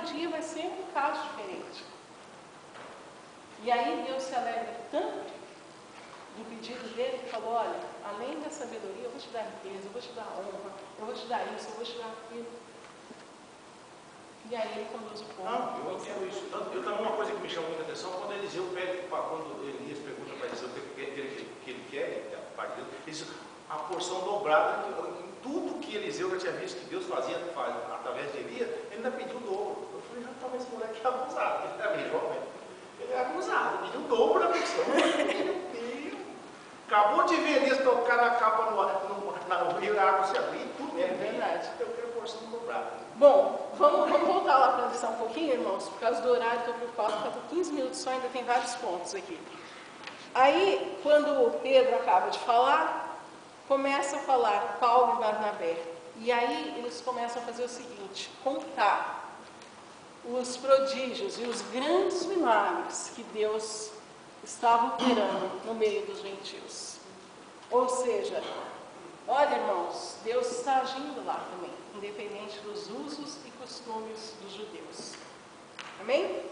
dia vai ser um caso diferente. E aí Deus se alegra tanto do pedido dele, que falou, olha, além da sabedoria, eu vou te dar riqueza, eu vou te dar honra, eu vou te dar isso, eu vou te dar aquilo. E aí ele conduz o povo. Não, eu entendo isso. Eu também, uma coisa que me chamou muita atenção, quando Eliseu pede, quando Elias pergunta para Eliseu o que ele quer, a parte dele, ele diz a porção dobrada, em tudo que Eliseu já tinha visto que Deus fazia através de Elias, ele ainda pediu o dobro. Eu falei, rapaz, esse moleque é abusado, ele é meio jovem, ele é abusado, ele pediu o dobro da porção. Meu Deus! Acabou de ver Elias tocar na capa no rio, a água se abrir, tudo É verdade. Eu quero a porção dobrada. Bom, vamos voltar lá para a lição um pouquinho, irmãos, por causa do horário, estou preocupado, faltam 15 minutos só, ainda tem vários pontos aqui. Aí, quando Pedro acaba de falar, começa a falar Paulo e Barnabé. E aí eles começam a fazer o seguinte, contar os prodígios e os grandes milagres que Deus estava operando no meio dos gentios. Ou seja, olha, irmãos, Deus está agindo lá também, independente dos usos e costumes dos judeus. Amém?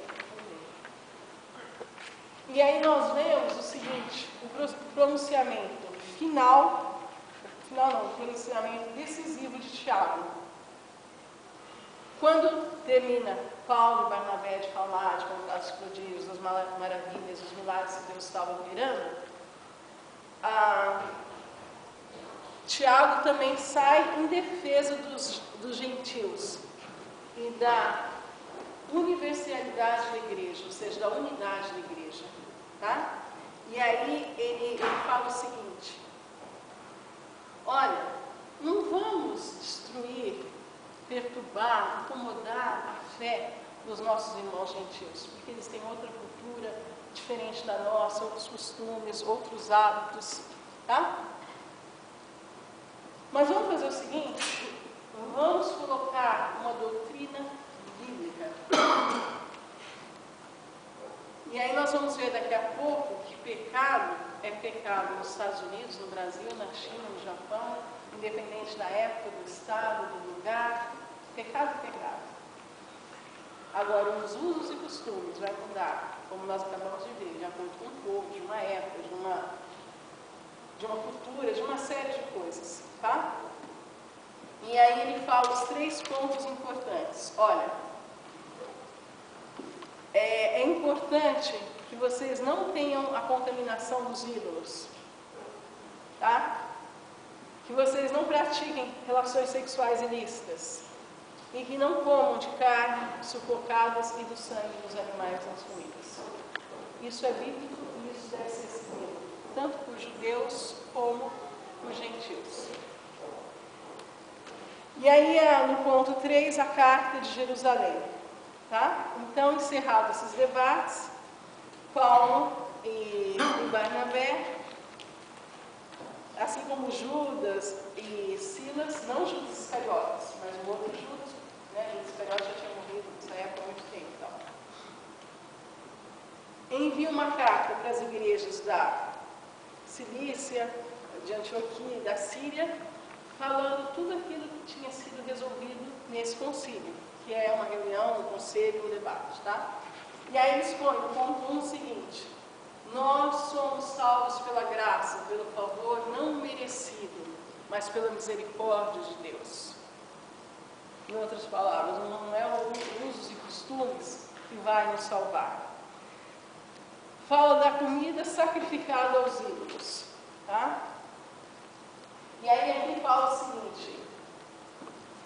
E aí nós vemos o seguinte, o pronunciamento o pronunciamento decisivo de Tiago. Quando termina Paulo e Barnabé de falar, de contar os prodígios, as maravilhas, os milagres que Deus estava operando, Tiago também sai em defesa dos gentios e da universalidade da igreja, ou seja, da unidade da igreja. Tá? E aí ele fala o seguinte, olha, não vamos destruir, perturbar, incomodar a fé dos nossos irmãos gentios, porque eles têm outra cultura diferente da nossa, outros costumes, outros hábitos, tá? Mas vamos fazer o seguinte, vamos colocar uma doutrina bíblica. E aí nós vamos ver daqui a pouco que pecado é pecado nos Estados Unidos, no Brasil, na China, no Japão, independente da época, do estado, do lugar. Pecado é pecado. Agora, os usos e costumes vai mudar, como nós acabamos de ver, de acordo com o povo, de uma época, de uma cultura, de uma série de coisas, tá? E aí ele fala os 3 pontos importantes. Olha, é importante que vocês não tenham a contaminação dos ídolos, tá? Que vocês não pratiquem relações sexuais ilícitas e que não comam de carne sufocadas e do sangue dos animais nas comidas. Isso é bíblico e isso deve ser seguido, tanto por judeus como por gentios. E aí, no ponto 3, a carta de Jerusalém. Tá? Então, encerrados esses debates, Paulo e Barnabé, assim como Judas e Silas, não Judas Iscariotes, mas o outro Judas, né? Judas Iscariotes já tinha morrido nessa época há muito tempo. Então. Envia uma carta para as igrejas da Cilícia, de Antioquia e da Síria, falando tudo aquilo que tinha sido resolvido nesse concílio, que é uma reunião, um conselho, um debate, tá? E aí eles põem no ponto 1 o seguinte, nós somos salvos pela graça, pelo favor não merecido, mas pela misericórdia de Deus. Em outras palavras, não é os usos e costumes que vai nos salvar. Fala da comida sacrificada aos ídolos, tá? E aí aqui fala o seguinte,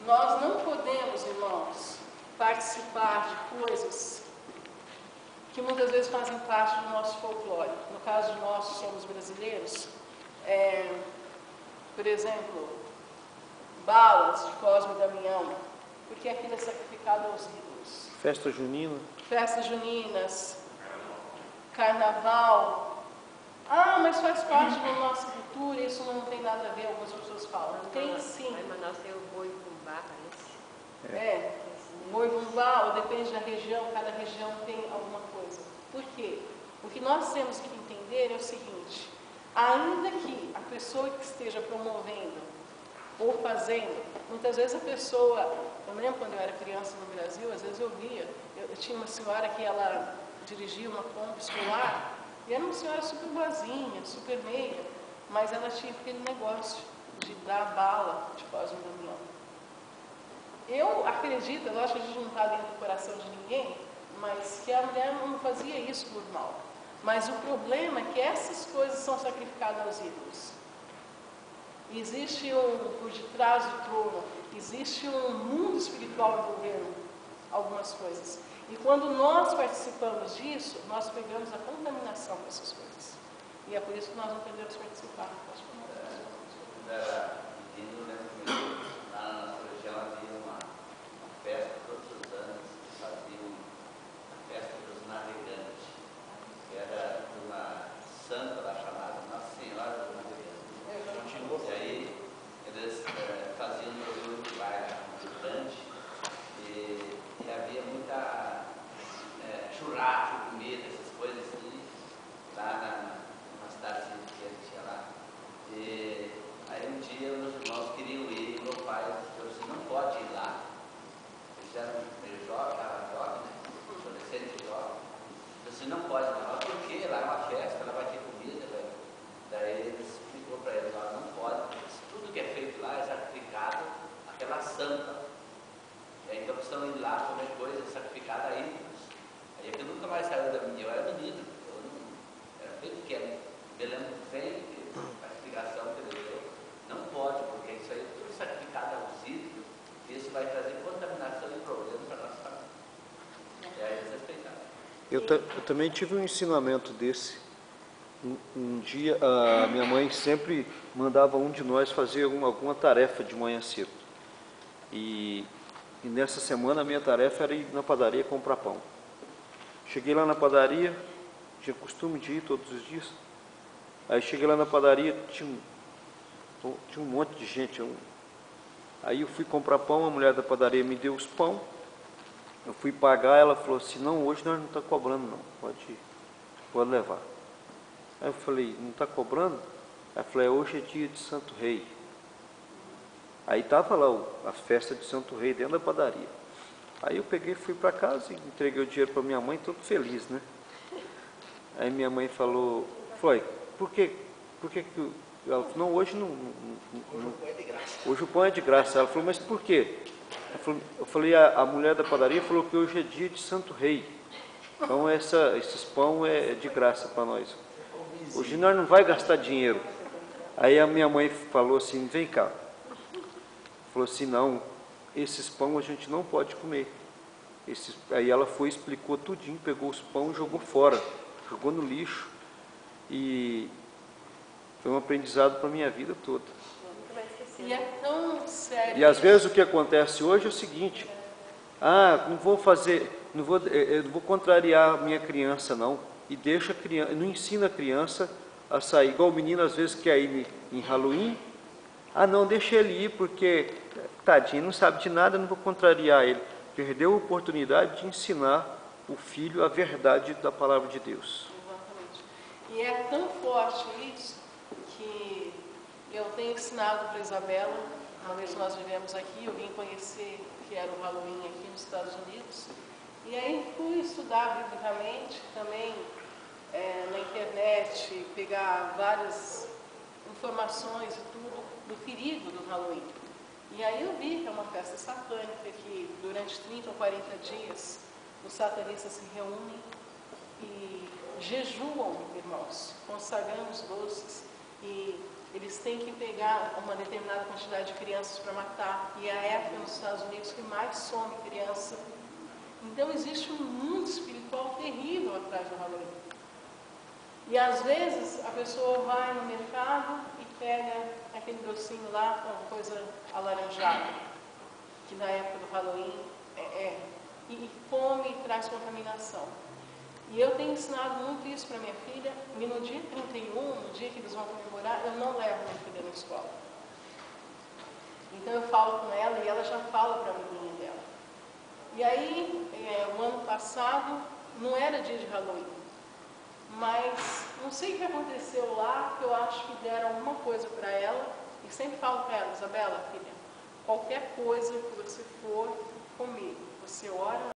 nós não podemos, irmãos, participar de coisas que muitas vezes fazem parte do nosso folclore. No caso de nós, somos brasileiros, por exemplo, balas de Cosme e Damião, porque aquilo é sacrificado aos ídolos. Festa junina. Festas juninas, carnaval. Ah, mas faz parte da nossa cultura, isso não tem nada a ver, algumas pessoas falam. Tem sim. Mas Manaus tem o boi bumbá, parece. Boi bumbá, ou depende da região, cada região tem alguma coisa. Por quê? O que nós temos que entender é o seguinte, ainda que a pessoa que esteja promovendo ou fazendo, muitas vezes a pessoa, eu me lembro quando eu era criança no Brasil, às vezes eu via, eu tinha uma senhora que ela dirigia uma Kombi escolar, e era uma senhora super boazinha, super meia, mas ela tinha aquele negócio de dar bala de Cosme e Damião. Eu acredito, lógico que a gente não está dentro do coração de ninguém, mas que a mulher não fazia isso por mal. Mas o problema é que essas coisas são sacrificadas aos ídolos. Existe por detrás do trono, existe um mundo espiritual envolvendo algumas coisas. E quando nós participamos disso, nós pegamos a contaminação dessas coisas. E é por isso que nós não podemos participar. Quando era menino, lembro que lá na nossa região havia uma festa todos os anos, que faziam a festa dos navegantes, que era de uma santa lá chamada Nossa Senhora dos Navegantes. E aí eles faziam um programa de baile muito grande e havia muita churrasco, comida, essas coisas assim, lá numa cidadezinha que a gente tinha lá. E aí um dia meus irmãos queriam ir, e meu pai disse, você não pode ir lá. Eles eram meio jovens, né? Adolescente jovem. Você não pode ir lá, por quê? Lá é uma festa, lá vai ter comida, velho. Daí ele explicou para eles, lá não pode, porque tudo que é feito lá é sacrificado àquela santa. E aí então precisam ir lá comer coisa sacrificada a ídolos. Aí eu nunca mais saiu da minha, eu era menino, eu não era bem pequeno. Me lembro bem a explicação que ele deu. Não pode, porque isso aí é tudo sacrificado aos ídolos, e isso vai trazer contaminação e problemas para a nossa família. E aí eles respeitaram. Eu também tive um ensinamento desse. Um dia, a minha mãe sempre mandava um de nós fazer alguma tarefa de manhã cedo. E nessa semana a minha tarefa era ir na padaria comprar pão. Cheguei lá na padaria, tinha costume de ir todos os dias. Aí cheguei lá na padaria, tinha um monte de gente. Aí eu fui comprar pão, a mulher da padaria me deu os pão. Eu fui pagar, ela falou assim, não, hoje nós não estamos cobrando não, pode levar. Aí eu falei, não está cobrando? Ela falou, hoje é dia de Santo Rei. Aí estava lá a festa de Santo Rei dentro da padaria. Aí eu peguei, fui para casa e entreguei o dinheiro para minha mãe, todo feliz, né? Aí minha mãe falou, por que ela falou, não, hoje não. Hoje o pão é de graça. Hoje o pão é de graça. Ela falou, mas por quê? Eu falei, a mulher da padaria falou que hoje é dia de Santo Rei. Então esses pão é de graça para nós. Hoje nós não vai gastar dinheiro. Aí a minha mãe falou assim, vem cá. Falou assim, não, esses pão a gente não pode comer. Aí ela foi, explicou tudinho, pegou os pão e jogou fora. Jogou no lixo. E foi um aprendizado para a minha vida toda. E é tão sério. E às vezes o que acontece hoje é o seguinte, eu não vou contrariar a minha criança não, e deixa a criança, não ensina a criança a sair, igual o menino às vezes quer ir em Halloween, não, deixa ele ir porque, tadinho, não sabe de nada, não vou contrariar ele. Perdeu a oportunidade de ensinar o filho a verdade da palavra de Deus. Exatamente. E é tão forte isso que eu tenho ensinado para a Isabela, uma vez nós vivemos aqui, eu vim conhecer o que era o Halloween aqui nos Estados Unidos, e aí fui estudar biblicamente também na internet, pegar várias informações e tudo do perigo do Halloween. E aí eu vi que é uma festa satânica que durante 30 ou 40 dias os satanistas se reúnem e jejuam, irmãos, consagrando os doces, e eles têm que pegar uma determinada quantidade de crianças para matar, e é a época nos Estados Unidos que mais some criança. Então existe um mundo espiritual terrível atrás do Halloween. E às vezes a pessoa vai no mercado e pega aquele docinho lá com coisa alaranjada, que na época do Halloween e come e traz contaminação. E eu tenho ensinado muito isso para minha filha, e no dia 31, no dia que eles vão comemorar, eu não levo minha filha na escola. Então eu falo com ela e ela já fala para a amiguinha dela. E aí, o ano passado, não era dia de Halloween, mas não sei o que aconteceu lá, que eu acho que deram alguma coisa para ela, e sempre falo para ela, Isabela, filha, qualquer coisa que você for comer, você ora